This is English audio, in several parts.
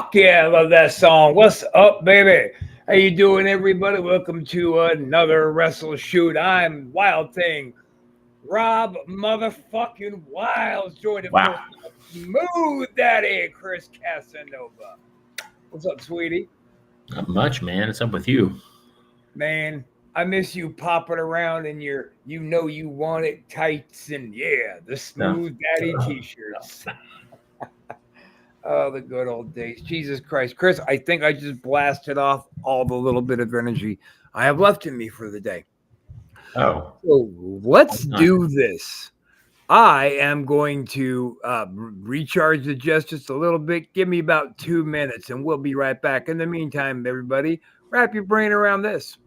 Fuck yeah, I love that song. What's up, baby? How you doing, everybody? Welcome to another Wrestle Shoot. I'm Wild Thing, Rob motherfucking Wiles, joined of Wow. course by Smooth Daddy Chris Casanova. What's up, sweetie? Not much, man. What's up with you? Man, I miss you popping around in your you want it tights and yeah, the Smooth Daddy t-shirts. Oh, the good old days. Jesus Christ. Chris, I think I just blasted off all the little bit of energy I have left in me for the day. Oh. So let's do this. I am going to recharge the jets just a little bit. Give me about 2 minutes and we'll be right back. In the meantime, everybody, wrap your brain around this.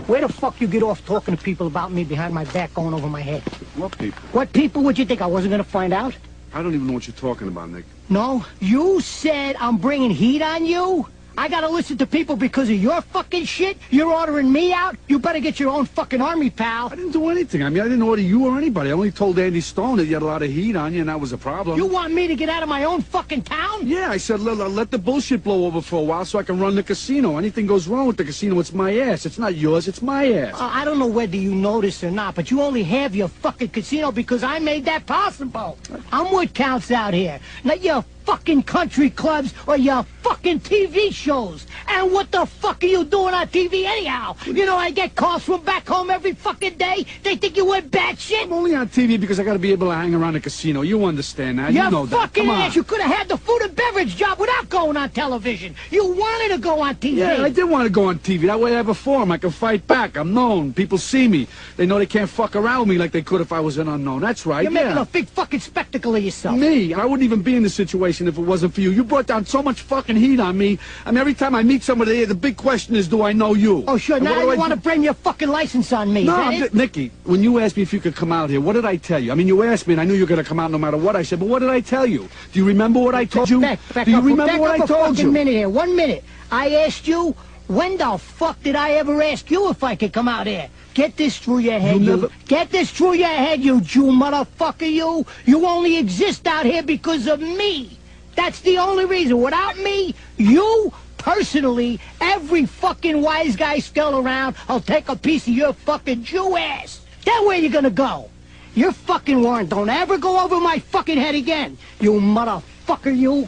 Where the fuck you get off talking to people about me behind my back going over my head? What people? What people would you think I wasn't gonna find out? I don't even know what you're talking about, Nick. No, you said I'm bringing heat on you? I gotta listen to people because of your fucking shit? You're ordering me out? You better get your own fucking army, pal. I didn't do anything. I mean, I didn't order you or anybody. I only told Andy Stone that you had a lot of heat on you, and that was a problem. You want me to get out of my own fucking town? Yeah, I said let the bullshit blow over for a while so I can run the casino. Anything goes wrong with the casino, it's my ass. It's not yours, it's my ass. I don't know whether you know this or not, but you only have your fucking casino because I made that possible. I'm what counts out here, not your fucking country clubs or your fucking TV shows. And what the fuck are you doing on TV anyhow? You know, I get calls from back home every fucking day. They think you went batshit. I'm only on TV because I gotta be able to hang around the casino. You understand that? You know that. Fucking Come on. ass. You could have had the food and beverage job without going on television. You wanted to go on TV. Yeah, I did want to go on TV. That way I have a forum. I can fight back. I'm known. People see me. They know they can't fuck around with me like they could if I was an unknown. That's right. You're making a big fucking spectacle of yourself. Me? I wouldn't even be in this situation if it wasn't for you. You brought down so much fucking heat on me. I mean, every time I meet somebody here, the big question is, do I know you? Oh, sure. And Now you want to blame your fucking license on me. No, is that it? Nicky, when you asked me if you could come out here, what did I tell you? I mean, you asked me, and I knew you were going to come out no matter what I said, but what did I tell you? Do you remember what I told you? Back Do you up, remember what I told you? 1 minute. I asked you, when the fuck did I ever ask you if I could come out here? Get this through your head, you. Get this through your head, you Jew motherfucker, you. You only exist out here because of me. That's the only reason. Without me, you, personally, every fucking wise guy still around, I'll take a piece of your fucking Jew ass. Then where you gonna go? Your fucking warrant don't ever go over my fucking head again. You motherfucker, you.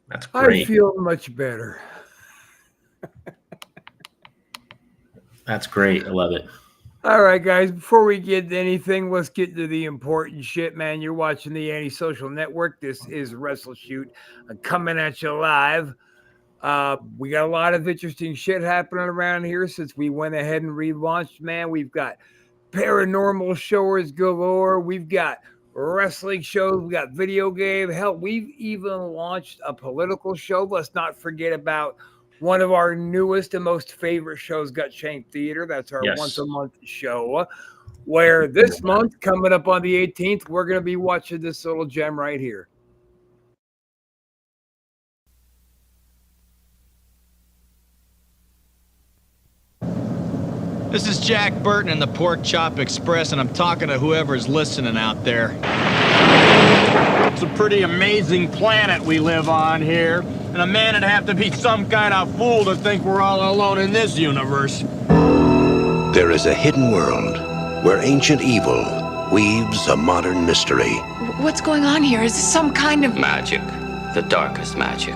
That's great. I feel much better. That's great. I love it. All right, guys, before we get to anything, let's get to the important shit, man. You're watching the Antisocial Network. This is Wrestle Shoot coming at you live. We got a lot of interesting shit happening around here since we went ahead and relaunched, man. We've got paranormal shows galore. We've got wrestling shows. We got video game. Hell, we've even launched a political show. Let's not forget about one of our newest and most favorite shows, Gut Shank Theater. That's our once a month show, where this month, coming up on the 18th, we're going to be watching this little gem right here. This is Jack Burton in the Pork Chop Express, and I'm talking to whoever's listening out there. It's a pretty amazing planet we live on here, and a man would have to be some kind of fool to think we're all alone in this universe. There is a hidden world where ancient evil weaves a modern mystery. What's going on here? Is this some kind of magic? The darkest magic.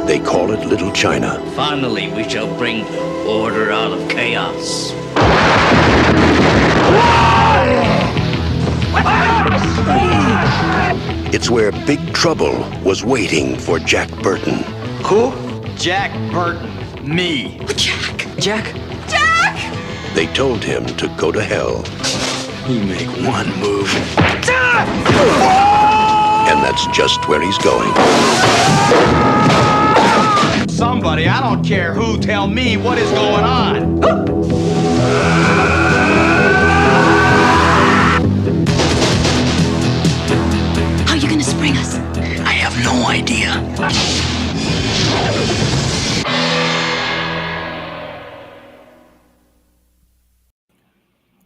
They call it Little China. Finally, we shall bring order out of chaos. It's where Big Trouble was waiting for Jack Burton. Who? Jack Burton. Me. Jack? Jack? Jack! They told him to go to hell. You make one move. And that's just where he's going. Somebody, I don't care who, tell me what is going on.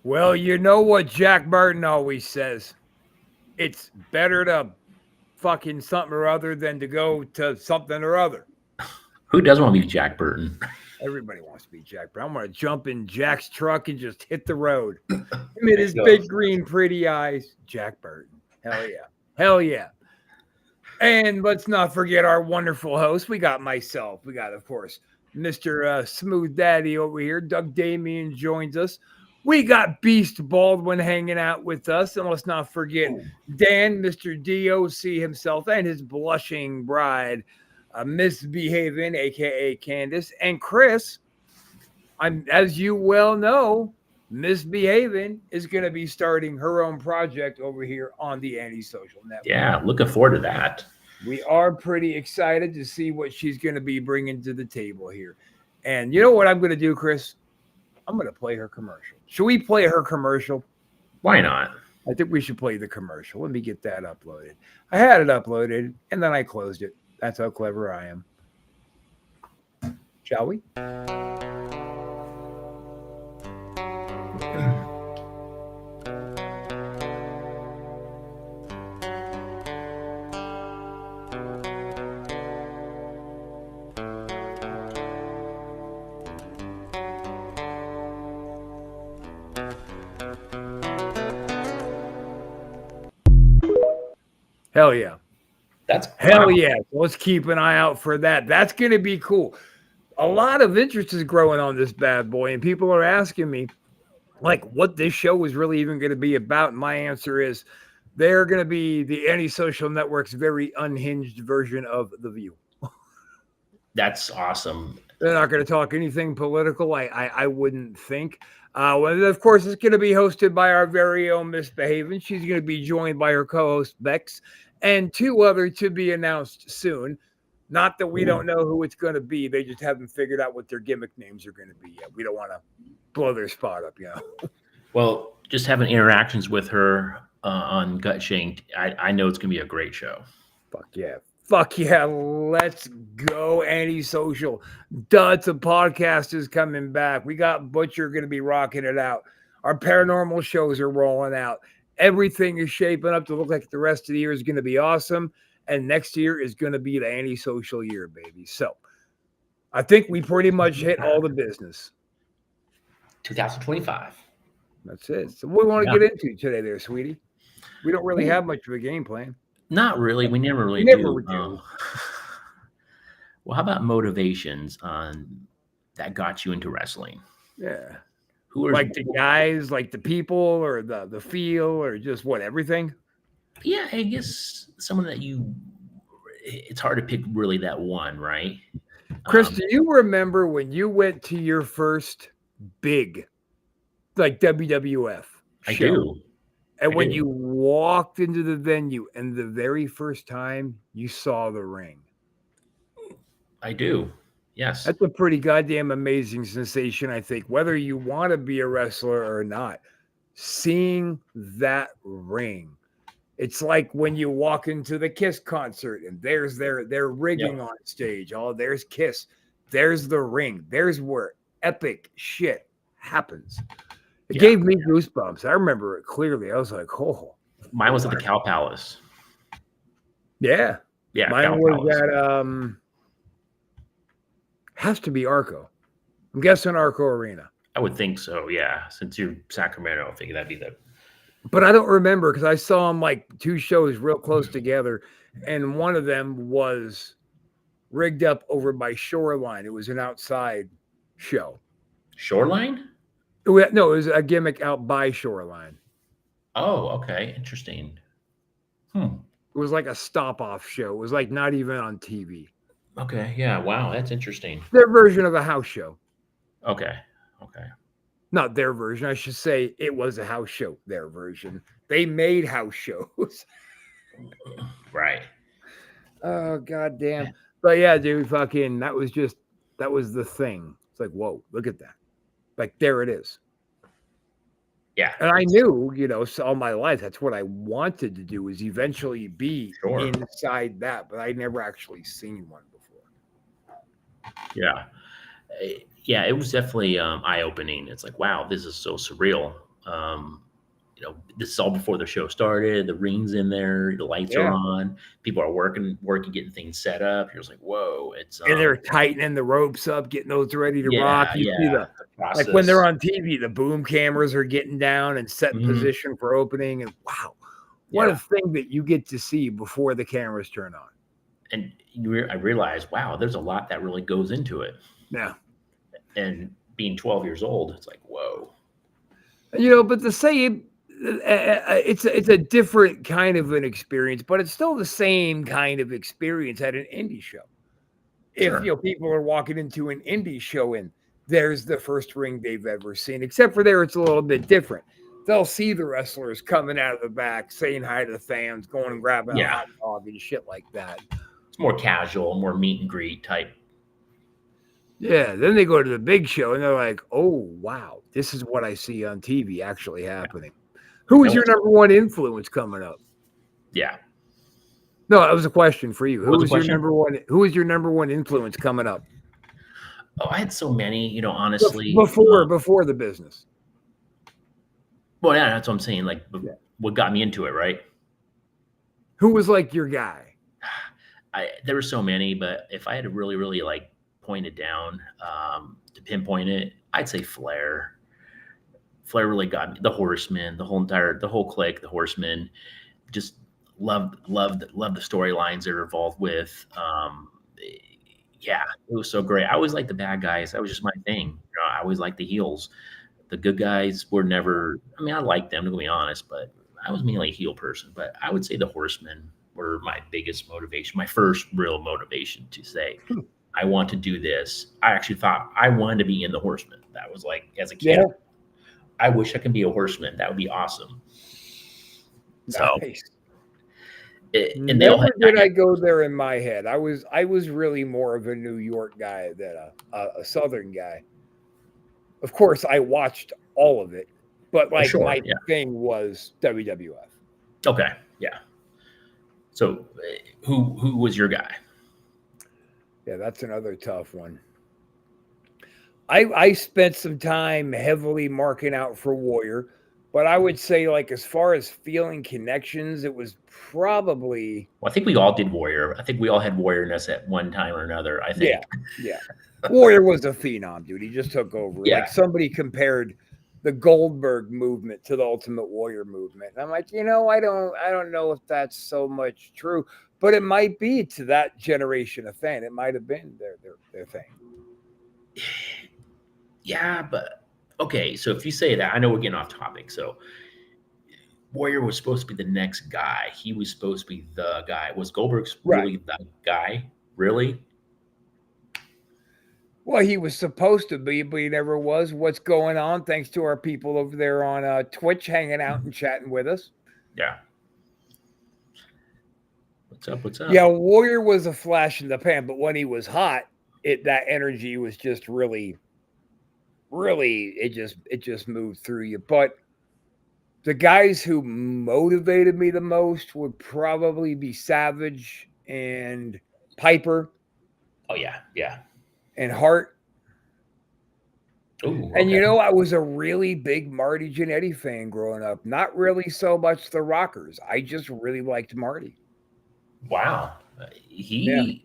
Well, you know what Jack Burton always says. It's better to fucking something or other than to go to something or other. Who doesn't want to be Jack Burton? Everybody wants to be Jack Burton. I'm going to jump in Jack's truck and just hit the road. Him and his big green pretty eyes. Jack Burton. Hell yeah. Hell yeah. And let's not forget our wonderful host. We got myself. We got, of course, Mr. Smooth Daddy over here. Doug Damien joins us. We got Beast Baldwin hanging out with us. And let's not forget Dan, Mr. DOC himself, and his blushing bride, Misbehaving, a.k.a. Candace. And Chris, as you well know, Misbehaving is going to be starting her own project over here on the Antisocial Network. Yeah, looking forward to that. We are pretty excited to see what she's going to be bringing to the table here. And you know what I'm going to do, Chris? I'm going to play her commercial. Should we play her commercial? Why not? I think we should play the commercial. Let me get that uploaded. I had it uploaded, and then I closed it. That's how clever I am. Shall we? Hell yeah. That's Hell wow. yeah. So let's keep an eye out for that. That's going to be cool. A lot of interest is growing on this bad boy, and people are asking me, like, what this show is really even going to be about. And my answer is they're going to be the Antisocial Network's very unhinged version of The View. That's awesome. They're not going to talk anything political, I wouldn't think. Well, of course, it's going to be hosted by our very own Misbehaving. She's going to be joined by her co-host, Bex, and two other to be announced soon. Not that we don't know who it's going to be. They just haven't figured out what their gimmick names are going to be yet. We don't want to blow their spot up, you know. Well, just having interactions with her on Gut Shanked, I know it's going to be a great show. Fuck yeah. Fuck yeah. Let's go, Antisocial. Duds of podcast is coming back. We got Butcher going to be rocking it out. Our paranormal shows are rolling out. Everything is shaping up to look like the rest of the year is going to be awesome. And next year is going to be the Antisocial year, baby. So I think we pretty much hit all the business. 2025. That's it. So what do we want to get into today there, sweetie? We don't really have much of a game plan. Not really. We never really Never do. do. Well, how about motivations that got you into wrestling? Yeah. Who are Like the guys, like the people, or the feel, or just what, everything? Yeah, I guess someone that it's hard to pick really that one, right? Chris, do you remember when you went to your first big, like WWF I show? do. And I when do. you walked into the venue and the very first time you saw the ring, I do. Yes. that's a pretty goddamn amazing sensation, I think, whether you want to be a wrestler or not. Seeing that ring, it's like when you walk into the Kiss concert and there's their rigging on stage. Oh, there's Kiss. There's the ring. There's where epic shit happens. It gave me goosebumps. I remember it clearly. I was like, oh. Mine was at the Cow Palace. Yeah. Yeah. Mine Cow was Palace. at has to be Arco. I'm guessing Arco Arena. I would think so, yeah. Since you're Sacramento, I think that'd be the But I don't remember because I saw them like two shows real close together, and one of them was rigged up over by Shoreline. It was an outside show. Shoreline? No, it was a gimmick out by Shoreline. Oh, okay. Interesting. It was like a stop-off show. It was like not even on TV. Okay. Yeah. Wow. That's interesting. Their version of a house show. Okay. Okay. Not their version. I should say it was a house show. Their version. They made house shows. Right. Oh, goddamn. But yeah, dude, fucking, that was the thing. It's like, whoa, look at that. Like, there it is. Yeah. And I knew, all my life, that's what I wanted to do, is eventually be inside that, but I'd never actually seen one before. Yeah. Yeah. It was definitely eye-opening. It's like, wow, this is so surreal. This is all before the show started. The ring's in there, the lights are Yeah. on, people are working, getting things set up. You're just like, whoa, it's And they're tightening the ropes up, getting those ready to yeah, rock. You see yeah. like when they're on TV, the boom cameras are getting down and set in Mhm. position for opening. And wow, what Yeah. a thing that you get to see before the cameras turn on. And I realized, wow, there's a lot that really goes into it. Yeah. And being 12 years old, it's like, whoa. But to say it's a different kind of an experience, but it's still the same kind of experience at an indie show. Sure. If people are walking into an indie show and there's the first ring they've ever seen, except for there, it's a little bit different. They'll see the wrestlers coming out of the back, saying hi to the fans, going and grabbing a hot dog and shit like that. It's more casual, more meet and greet type. Yeah, then they go to the big show and they're like, oh, wow, this is what I see on TV actually happening. Who is your number one influence coming up? Yeah. No, that was a question for you. Who What's is the your question? number one influence coming up? Oh, I had so many, honestly. Before the business. Well, yeah, that's what I'm saying. Like, what got me into it, right? Who was like your guy? There were so many, but if I had to really, really like point it down, to pinpoint it, I'd say Flair. Flair really got me. The Horsemen, the whole clique, the Horsemen, just loved the storylines they're involved with. Yeah, it was so great. I always liked the bad guys. That was just my thing. I always liked the heels. The good guys were never. I mean, I liked them, to be honest, but I was mainly a heel person. But I would say the Horsemen were my biggest motivation, my first real motivation to say, I want to do this. I actually thought I wanted to be in the Horsemen. That was like, as a kid, I wish I could be a Horseman. That would be awesome. So, Nice. And they all Never had did I go there in my head. I was really more of a New York guy than a Southern guy. Of course, I watched all of it, but like my thing was WWF. Okay, yeah. So, who was your guy? Yeah, that's another tough one. I spent some time heavily marking out for Warrior, but I would say, like, as far as feeling connections, it was probably. Well, I think we all did Warrior. I think we all had Warriorness at one time or another. I think. Yeah. Warrior was a phenom, dude. He just took over. Yeah. Like somebody compared the Goldberg movement to the Ultimate Warrior movement. And I'm like, I don't know if that's so much true, but it might be to that generation of fan. It might have been their thing. Yeah, but okay. So if you say that, I know we're getting off topic. So Warrior was supposed to be the next guy. He was supposed to be the guy. Was Goldberg really the guy? Really? Well, he was supposed to be, but he never was. What's going on? Thanks to our people over there on Twitch hanging out and chatting with us. Yeah. What's up? Yeah, Warrior was a flash in the pan, but when he was hot, that energy was just really, it just moved through you. But the guys who motivated me the most would probably be Savage and Piper. Oh, yeah. And Hart. Ooh, and I was a really big Marty Jannetty fan growing up. Not really so much the Rockers. I just really liked Marty. Wow.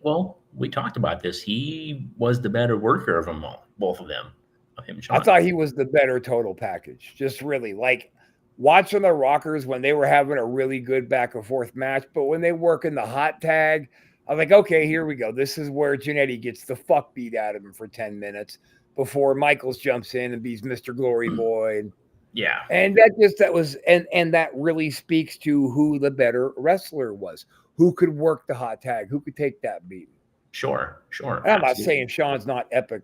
Well, we talked about this. He was the better worker of them all, both of them. Him and Sean. I thought he was the better total package. Just really like watching the Rockers when they were having a really good back and forth match. But when they work in the hot tag, I'm like, okay, here we go. This is where Jannetty gets the fuck beat out of him for 10 minutes before Michaels jumps in and beats Mr. Glory Boy. Yeah. And that really speaks to who the better wrestler was, who could work the hot tag, who could take that beat. Sure. And I'm not saying Sean's not epic.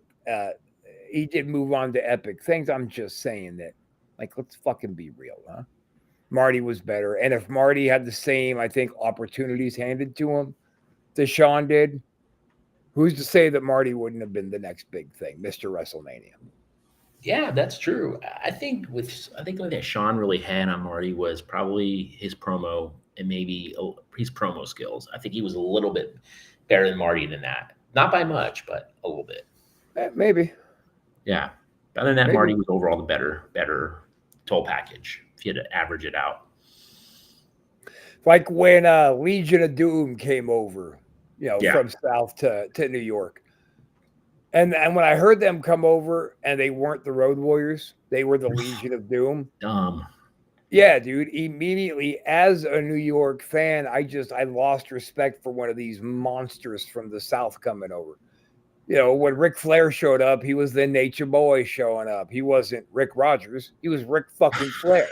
He did move on to epic things. I'm just saying that, like, let's fucking be real, huh? Marty was better. And if Marty had the same, I think, opportunities handed to him that Sean did, who's to say that Marty wouldn't have been the next big thing, Mr. WrestleMania? Yeah, that's true. I think that Sean really had on Marty was probably his promo and maybe his promo skills. I think he was a little bit better than Marty than that. Not by much, but a little bit. Maybe. Yeah. Other than that, Marty was overall the better toll package if you had to average it out. Like when Legion of Doom came over, Yeah. from South to New York. And when I heard them come over and they weren't the Road Warriors, they were the Legion of Doom. Dumb. Yeah, dude. Immediately, as a New York fan, I lost respect for one of these monsters from the South coming over. When Ric Flair showed up, he was the Nature Boy showing up. He wasn't Rick Rogers. He was Ric fucking Flair.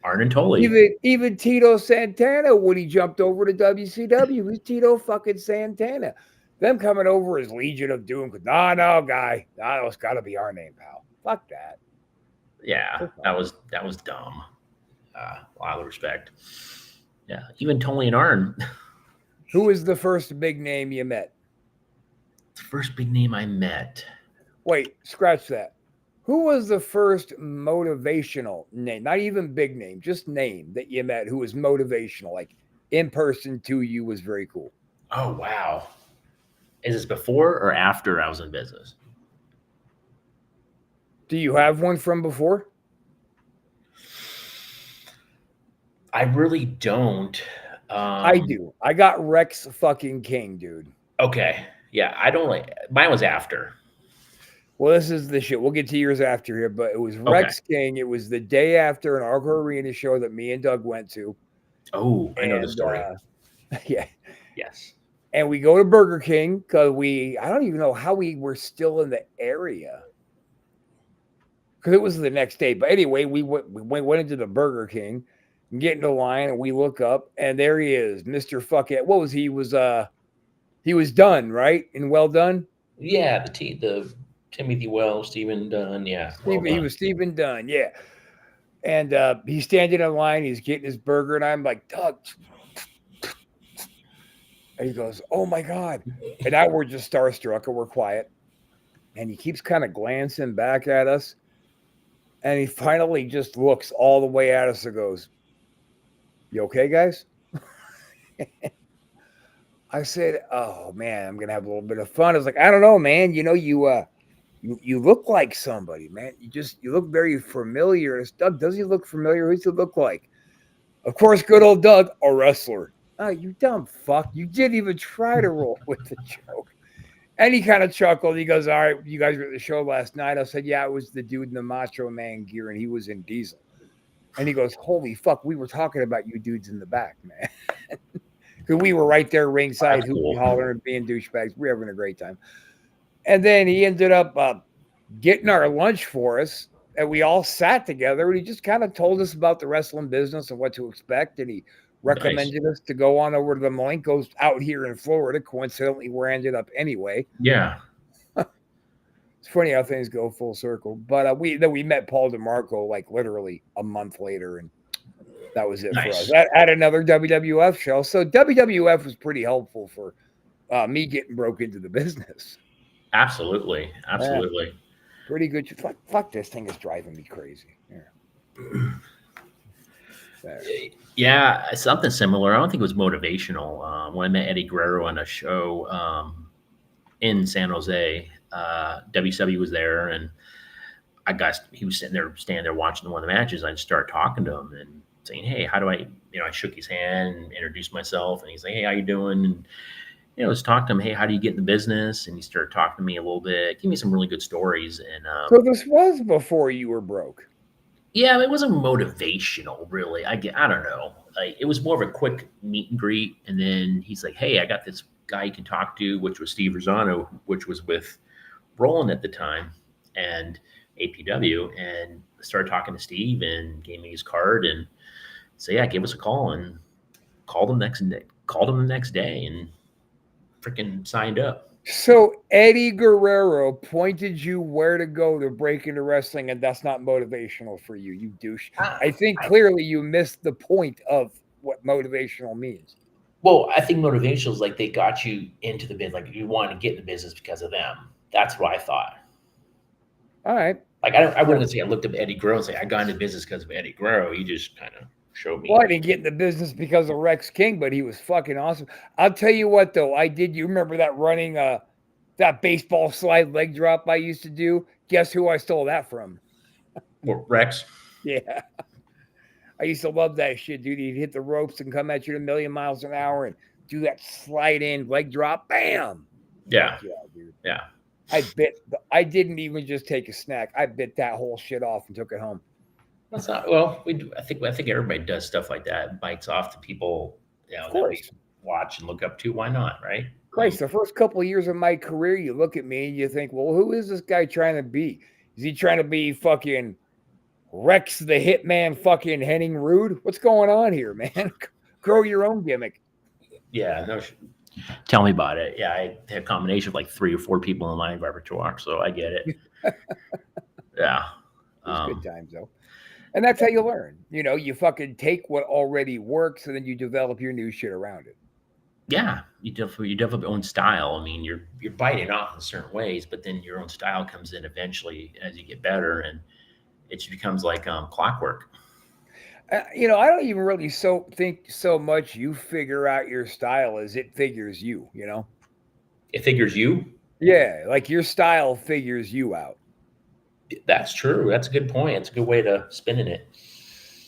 Arn and Tully. Even Tito Santana, when he jumped over to WCW, he was Tito fucking Santana. Them coming over as Legion of Doom. No, guy. No, it's got to be our name, pal. Fuck that. Yeah, that was dumb. A lot of respect. Yeah, even Tully and Arn. Who was the first big name you met? The first big name I met. Wait, scratch that. Who was the first motivational name? Not even big name, just name that you met who was motivational, like in person to you was very cool. Oh, wow. Is this before or after I was in business? Do you have one from before? I really don't. I do. I got Rex fucking King, dude. Okay. Yeah, I don't like mine was after. Well, this is the shit. We'll get to yours after here, but it was Rex King. It was the day after an Arco Arena show that me and Doug went to. Oh, I know the story. Yeah. Yes. And we go to Burger King because I don't even know how we were still in the area. Because it was the next day. But anyway, we went into the Burger King and get in the line, and we look up, and there he is, Mr. Fuckhead. What was he? He was done, right? And well done? Yeah, the Timothy Wells, Stephen Dunn, yeah. He was Stephen Dunn, yeah. And he's standing in line, he's getting his burger, and I'm like, Doug. And he goes, oh my God. And now we're just starstruck and we're quiet. And he keeps kind of glancing back at us. And he finally just looks all the way at us and goes, you okay, guys? I said, oh man, I'm gonna have a little bit of fun. I was like, I don't know, man. You look like somebody, man. You look very familiar. It's Doug, does he look familiar? Who's he look like? Of course, good old Doug, a wrestler. Oh, you dumb fuck. You didn't even try to roll with the joke. And he kind of chuckled. He goes, all right, you guys were at the show last night. I said, yeah, it was the dude in the Macho Man gear, and he was in Diesel. And he goes, holy fuck, we were talking about you dudes in the back, man. Because we were right there ringside, hooting, hollering, and being douchebags. We were having a great time. And then he ended up getting our lunch for us, and we all sat together, and he just kind of told us about the wrestling business and what to expect, and he recommended us to go on over to the Malenko's out here in Florida. Coincidentally, where I ended up anyway. Yeah. It's funny how things go full circle. But we met Paul DeMarco like literally a month later, and that was it for us. At another WWF show. So WWF was pretty helpful for me getting broke into the business. Absolutely. Absolutely. Pretty good. Fuck, this thing is driving me crazy. Yeah, something similar. I don't think it was motivational. When I met Eddie Guerrero on a show in San Jose, WCW was there, and he was standing there watching one of the matches. I just started talking to him and saying, hey, how do I shook his hand and introduced myself, and he's like, hey, how you doing? And just talk to him, hey, how do you get in the business? And he started talking to me a little bit, give me some really good stories. And so this was before you were broke. Yeah, it wasn't motivational, really. I don't know. Like, it was more of a quick meet and greet, and then he's like, hey, I got this guy you can talk to, which was Steve Rosano, which was with Roland at the time and APW, and started talking to Steve and gave me his card and said, yeah, give us a call, and called him the next day and freaking signed up. So Eddie Guerrero pointed you where to go to break into wrestling, and that's not motivational for you, you douche. I think clearly you missed the point of what motivational means. Well, I think motivational is like they got you into the business, like you wanted to get in the business because of them. That's what I thought. All right. Like I wouldn't say I looked up Eddie Guerrero and say I got into business because of Eddie Guerrero. He just kind of showed me. Well, I didn't get in the business because of Rex King, but he was fucking awesome. I'll tell you what, though, I did. You remember that running that baseball slide leg drop I used to do? Guess who I stole that from? Rex. Yeah. I used to love that shit, dude. He'd hit the ropes and come at you at 1,000,000 miles an hour and do that slide in leg drop. Bam. Yeah. Yeah, dude. Yeah. I didn't even just take a snack. I bit that whole shit off and took it home. That's not well. We do. I think everybody does stuff like that. Bites off to people, Of that we course. watch and look up to. Why not? Right? Christ, the first couple of years of my career, you look at me and you think, well, who is this guy trying to be? Is he trying to be fucking Rex the Hitman fucking Henning Rude? What's going on here, man? Grow your own gimmick. Yeah. No. Tell me about it. Yeah, I had a combination of like 3 or 4 people in my repertoire, so I get it. Yeah. It's good times though. And that's how you learn. You fucking take what already works and then you develop your new shit around it. Yeah, you develop your own style. I mean, you're biting off in certain ways, but then your own style comes in eventually as you get better, and it just becomes like clockwork. I don't even really think so much you figure out your style as it figures you, It figures you. Yeah, like your style figures you out. That's true. That's a good point. It's a good way to spin it.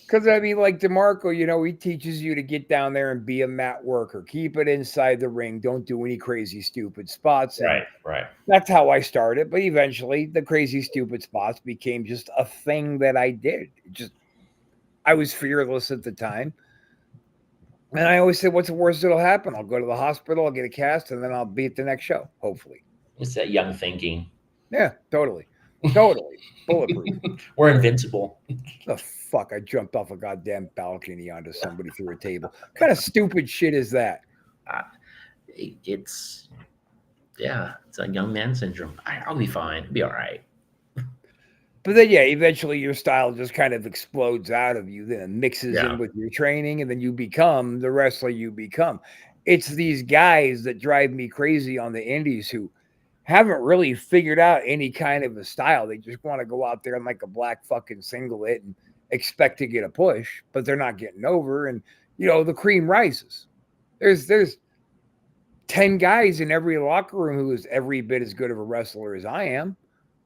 Because, I mean, like DeMarco, he teaches you to get down there and be a mat worker. Keep it inside the ring. Don't do any crazy, stupid spots. And Right. that's how I started. But eventually, the crazy, stupid spots became just a thing that I did. I was fearless at the time. And I always said, what's the worst that'll happen? I'll go to the hospital, I'll get a cast, and then I'll be at the next show, hopefully. It's that young thinking. Yeah, totally. Totally. Bulletproof. We're invincible. The fuck? I jumped off a goddamn balcony onto somebody through a table. What kind of stupid shit is that? It's a young man syndrome. I'll be fine. It'll be all right. But then, eventually your style just kind of explodes out of you, then mixes in with your training, and then you become the wrestler you become. It's these guys that drive me crazy on the indies who haven't really figured out any kind of a style. They just want to go out there in like a black fucking singlet and expect to get a push, but they're not getting over. And, the cream rises. There's 10 guys in every locker room who is every bit as good of a wrestler as I am.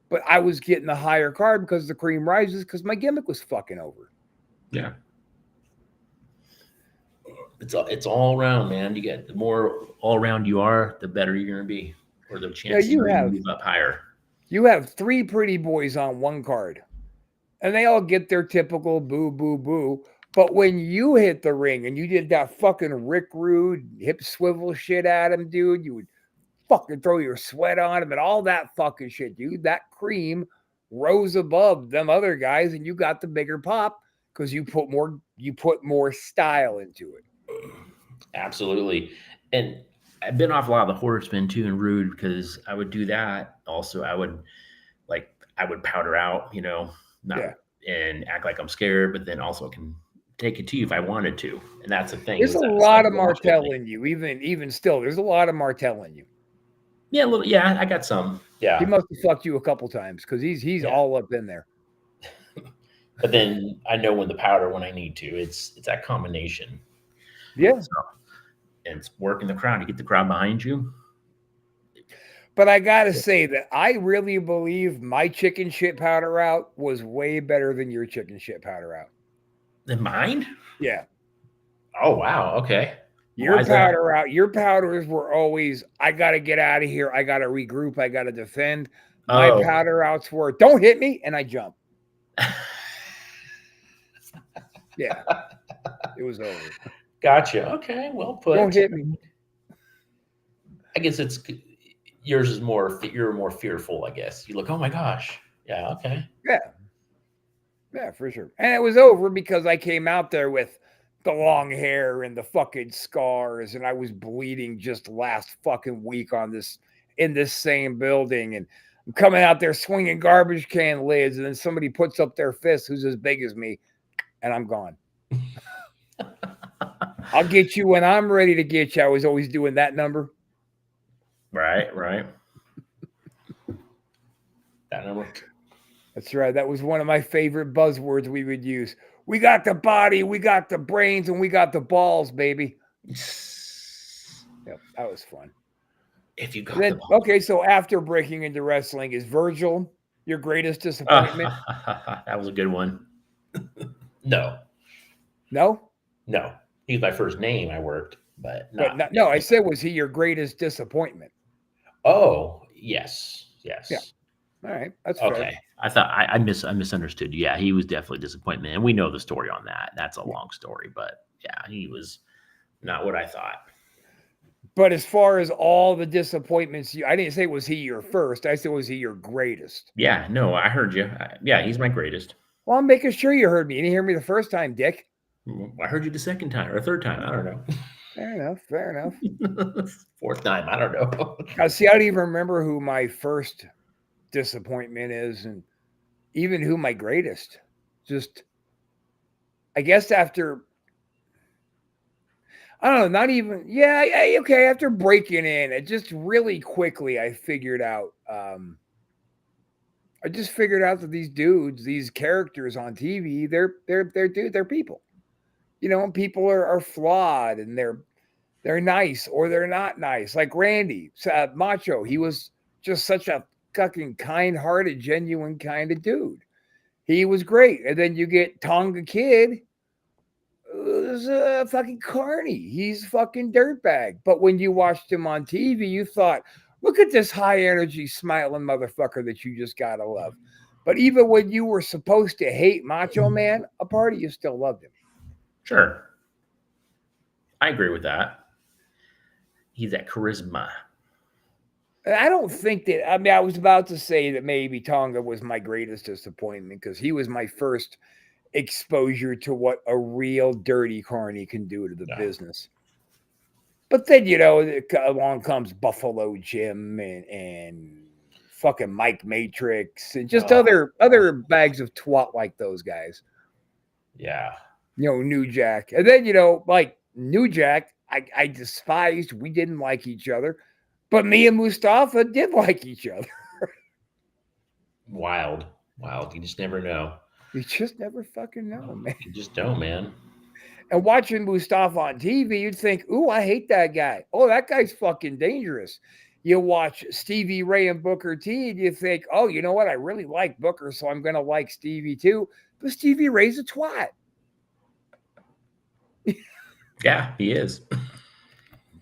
But I was getting the higher card because the cream rises because my gimmick was fucking over. Yeah. It's all around, man. You get the more all around you are, the better you're gonna be, or the chance you move up higher. You have 3 pretty boys on one card, and they all get their typical boo, boo, boo. But when you hit the ring and you did that fucking Rick Rude hip swivel shit at him, dude, you would fucking throw your sweat on him and all that fucking shit, dude. That cream rose above them other guys, and you got the bigger pop because you put more style into it. Absolutely. And I've been off a lot of the Horsemen too and Rude because I would do that. Also, I would powder out, and act like I'm scared, but then also can take it to you if I wanted to. And that's the thing. There's a lot of Martel in you, even still. There's a lot of Martel in you. Yeah, a little. Yeah, I got some. Yeah, he must have fucked you a couple times because he's all up in there. But then I know when I need to. It's that combination. Yeah, and it's working the crowd. You get the crowd behind you. But I gotta say that I really believe my chicken shit powder out was way better than your chicken shit powder out. Than mine? Yeah. Oh wow. Okay. Your powder out. Your powders were always, I got to get out of here. I got to regroup. I got to defend. My powder outs were, don't hit me, and I jump. Yeah. It was over. Gotcha. Okay. Well put. Don't hit me. I guess yours is you're more fearful, I guess. You look, oh my gosh. Yeah. Okay. Yeah. Yeah, for sure. And it was over because I came out there with the long hair and the fucking scars, and I was bleeding just last fucking week in this same building, and I'm coming out there swinging garbage can lids, and then somebody puts up their fist who's as big as me, and I'm gone. I'll get you when I'm ready to get you. I was always doing that number. Right. That number. That's right. That was one of my favorite buzzwords we would use. We got the body, we got the brains, and we got the balls, baby. Yep, that was fun. If you got then, okay, so after breaking into wrestling, is Virgil Your greatest disappointment? That was a good one. No, No? no. He's my first name. I worked, but But not. no, I said, was he your greatest disappointment? Oh, yes, yes. Yeah. All right, that's fair. Okay. I thought I misunderstood. Yeah, he was definitely disappointment, and we know the story on that. That's a long story, but yeah, he was not what I thought. But as far as all the disappointments, I didn't say was he your first. I said, was he your greatest? Yeah, no, I heard you. Yeah, he's my greatest. Well, I'm making sure you heard me. You didn't hear me the first time, Dick. I heard you the second time or third time. I don't know. Fair enough. Fair enough. Fourth time. I don't know. Now, see, I don't even remember who my first disappointment is, and even who my greatest. Just, I guess after, I don't know, not even, okay, after breaking in, it just really quickly, I figured out, that these dudes, these characters on TV, they're people, and people are flawed, and they're nice or they're not nice. Like Randy Macho, he was just such a fucking kind-hearted, genuine kind of dude. He was great. And then you get Tonga Kid, who's a fucking carny. He's a fucking dirtbag. But when you watched him on TV, you thought, look at this high-energy, smiling motherfucker that you just gotta love. But even when you were supposed to hate Macho Man, a part of you still loved him. Sure. I agree with that. He's that charisma. I don't think that, I was about to say that maybe Tonga was my greatest disappointment because he was my first exposure to what a real dirty carny can do to the business. But then, along comes Buffalo Jim and fucking Mike Matrix and just other bags of twat like those guys. Yeah. New Jack. And then, like New Jack, I despised. We didn't like each other. But me and Mustafa did like each other. Wild. You just never know. You just never fucking know, man. You just don't, man. And watching Mustafa on TV, you'd think, ooh, I hate that guy. Oh, that guy's fucking dangerous. You watch Stevie Ray and Booker T, and you think, oh, you know what? I really like Booker, so I'm going to like Stevie too. But Stevie Ray's a twat. Yeah, he is.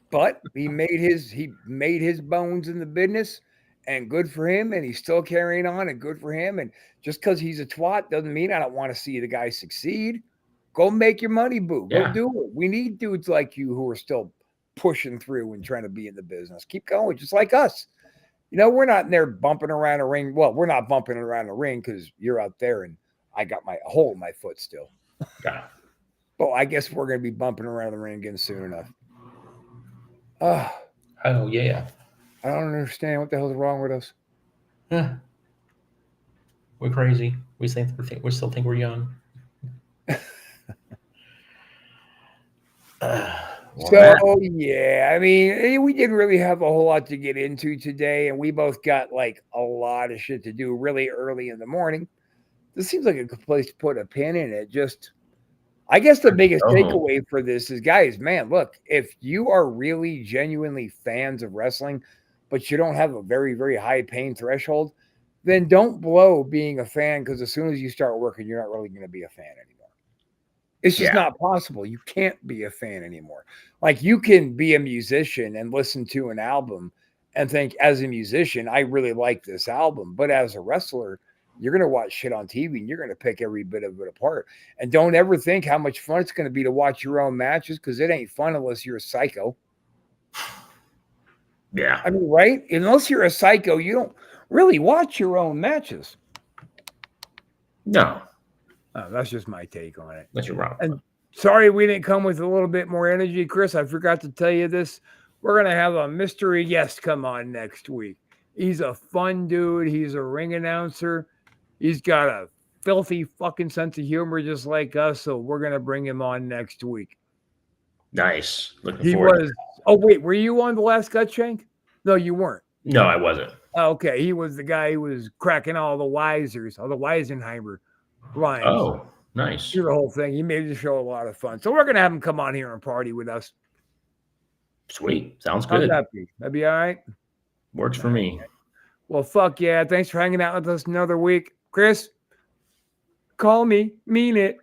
But he made his bones in the business, and good for him, and he's still carrying on, and good for him. And just because he's a twat doesn't mean I don't want to see the guy succeed. Go make your money, boo. Go do it. We need dudes like you who are still pushing through and trying to be in the business. Keep going, just like us. We're not in there bumping around a ring. Well, we're not bumping around the ring because you're out there, and I got my hole in my foot still. Yeah. Well, I guess we're going to be bumping around the ring again soon enough. Oh, yeah. I don't understand what the hell's wrong with us. Yeah. We're crazy. We still think we're young. Yeah, we didn't really have a whole lot to get into today, and we both got like a lot of shit to do really early in the morning. This seems like a good place to put a pin in it. I guess the biggest takeaway for this is, guys, man, look, if you are really genuinely fans of wrestling, but you don't have a very, very high pain threshold, then don't blow being a fan, because as soon as you start working, you're not really going to be a fan anymore. It's just not possible. You can't be a fan anymore. Like, you can be a musician and listen to an album and think, as a musician, I really like this album. But as a wrestler, you're going to watch shit on TV and you're going to pick every bit of it apart. And don't ever think how much fun it's going to be to watch your own matches, because it ain't fun unless you're a psycho. Yeah. Right? Unless you're a psycho, you don't really watch your own matches. No. Oh, that's just my take on it. That's your wrong. And sorry we didn't come with a little bit more energy, Chris. I forgot to tell you this. We're going to have a mystery guest come on next week. He's a fun dude. He's a ring announcer. He's got a filthy fucking sense of humor just like us, so we're going to bring him on next week. Nice. Looking forward. Oh, wait, were you on the last Gut Shank? No, you weren't. No, I wasn't. Okay, he was the guy who was cracking all the Weisenheimer lines. Oh, nice. The whole thing. He made the show a lot of fun. So we're going to have him come on here and party with us. Sweet. Sounds good. How's that be? That'd be all right? Works for me. Well, fuck yeah. Thanks for hanging out with us another week. Chris, call me. Mean it.